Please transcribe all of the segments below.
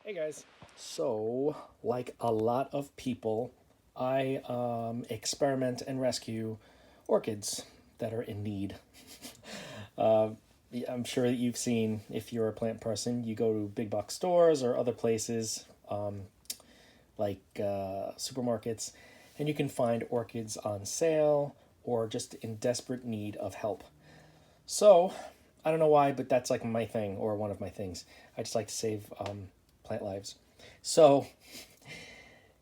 Hey guys. So, like a lot of people, I experiment and rescue orchids that are in need. Yeah, I'm sure that you've seen, if you're a plant person, you go to big box stores or other places like supermarkets, and you can find orchids on sale or just in desperate need of help. So, I don't know why, but that's like my thing or one of my things. I just like to save plant lives. So,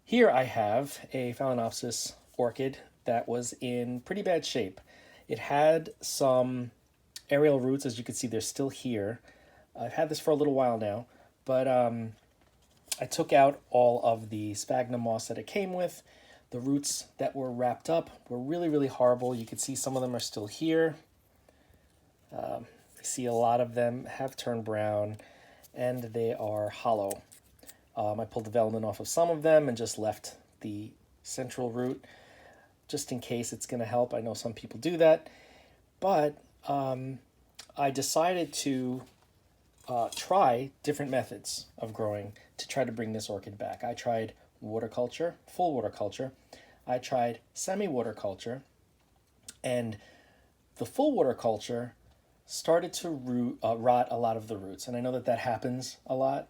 here I have a Phalaenopsis orchid that was in pretty bad shape. It had some aerial roots, as you can see, they're still here. I've had this for a little while now, but I took out all of the sphagnum moss that it came with. The roots that were wrapped up were really, really horrible. You can see some of them are still here. I see a lot of them have turned brown and they are hollow. I pulled development off of some of them and just left the central root just in case it's going to help. I know some people do that, but I decided to try different methods of growing to try to bring this orchid back. I tried water culture, full water culture. I tried semi-water culture, and the full water culture started to rot a lot of the roots. And I know that that happens a lot.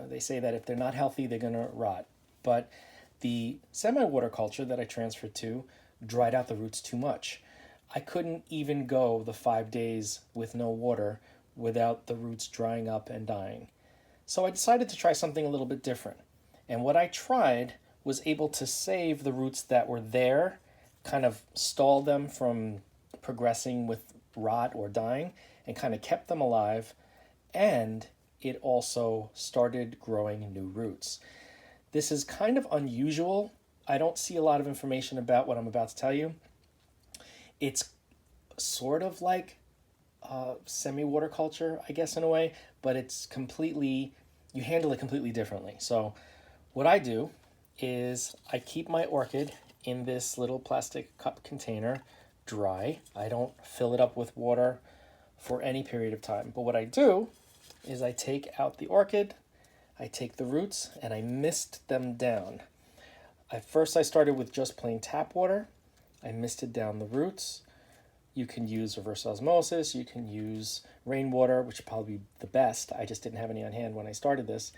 They say that if they're not healthy, they're going to rot. But the semi-water culture that I transferred to dried out the roots too much. I couldn't even go the 5 days with no water without the roots drying up and dying. So I decided to try something a little bit different. And what I tried was able to save the roots that were there, kind of stall them from progressing with rot or dying, and kind of kept them alive. And it also started growing new roots. This is kind of unusual. I don't see a lot of information about what I'm about to tell you. It's sort of like semi-water culture, I guess, in a way, but it's completely, you handle it completely differently. So what I do is I keep my orchid in this little plastic cup container dry. I don't fill it up with water for any period of time. But what I do is I take out the orchid, I take the roots, and I mist them down. At first I started with just plain tap water. I misted down the roots. You can use reverse osmosis, you can use rainwater, which would probably be the best. I just didn't have any on hand when I started this.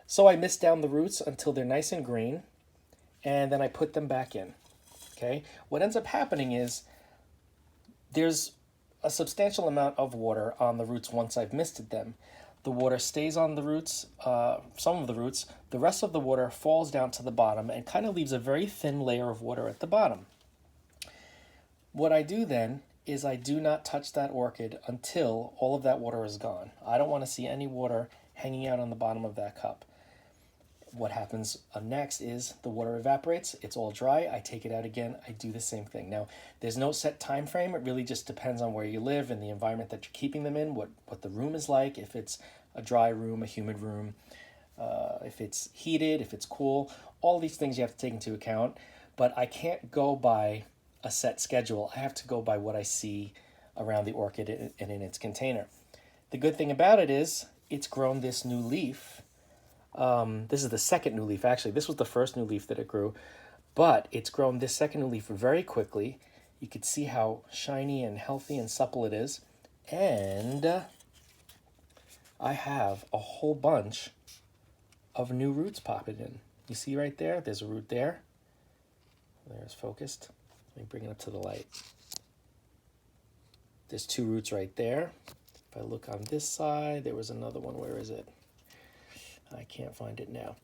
So I mist down the roots until they're nice and green, and then I put them back in. Okay? What ends up happening is there's a substantial amount of water on the roots once I've misted them. The water stays on the roots, some of the roots. The rest of the water falls down to the bottom and kind of leaves a very thin layer of water at the bottom. What I do then is I do not touch that orchid until all of that water is gone. I don't want to see any water hanging out on the bottom of that cup. What happens next is the water evaporates, it's all dry, I take it out again, I do the same thing. Now, there's no set time frame, it really just depends on where you live and the environment that you're keeping them in, what the room is like, if it's a dry room, a humid room, if it's heated, if it's cool, all these things you have to take into account. But I can't go by a set schedule, I have to go by what I see around the orchid and in its container. The good thing about it is it's grown this new leaf. This is the second new leaf, actually. This was the first new leaf that it grew, but it's grown this second new leaf very quickly. You can see how shiny and healthy and supple it is. And I have a whole bunch of new roots popping in. You see right there? There's a root there. There's focused. Let me bring it up to the light. There's two roots right there. If I look on this side, there was another one. Where is it? I can't find it now.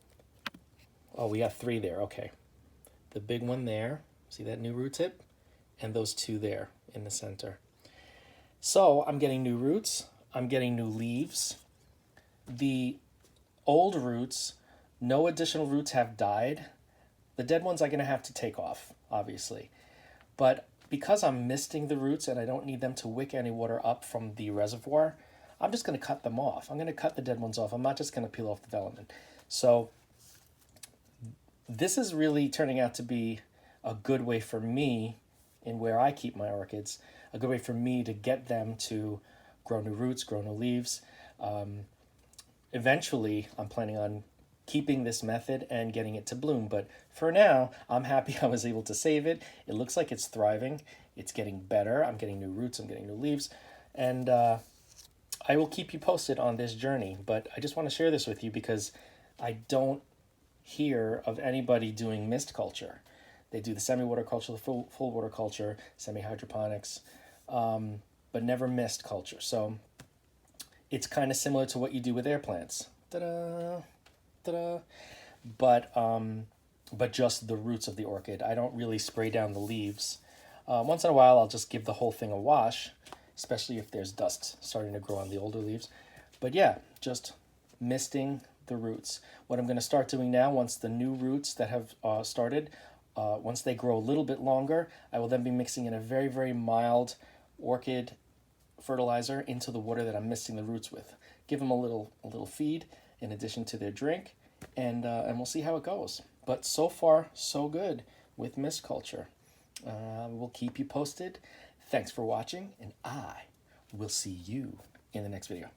Oh, we got three there. Okay. The big one there. See that new root tip? And those two there in the center. So I'm getting new roots. I'm getting new leaves. The old roots, no additional roots have died. The dead ones I'm going to have to take off, obviously. But because I'm misting the roots and I don't need them to wick any water up from the reservoir, I'm just going to cut them off. I'm going to cut the dead ones off. I'm not just going to peel off development. So this is really turning out to be a good way for me in where I keep my orchids, a good way for me to get them to grow new roots, grow new leaves. eventually I'm planning on keeping this method and getting it to bloom. But for now, I'm happy I was able to save it. It looks like it's thriving. It's getting better. I'm getting new roots. I'm getting new leaves. And I will keep you posted on this journey. But I just want to share this with you because I don't hear of anybody doing mist culture. They do the semi-water culture, the full water culture, semi-hydroponics, but never mist culture. So it's kind of similar to what you do with air plants. Ta-da, ta-da. But just the roots of the orchid. I don't really spray down the leaves. Once in a while, I'll just give the whole thing a wash, especially if there's dust starting to grow on the older leaves. But yeah, just misting the roots. What I'm going to start doing now, once the new roots that have started, once they grow a little bit longer, I will then be mixing in a very, very mild orchid fertilizer into the water that I'm misting the roots with. Give them a little feed in addition to their drink, and we'll see how it goes. But so far, so good with mist culture. We'll keep you posted. Thanks for watching, and I will see you in the next video.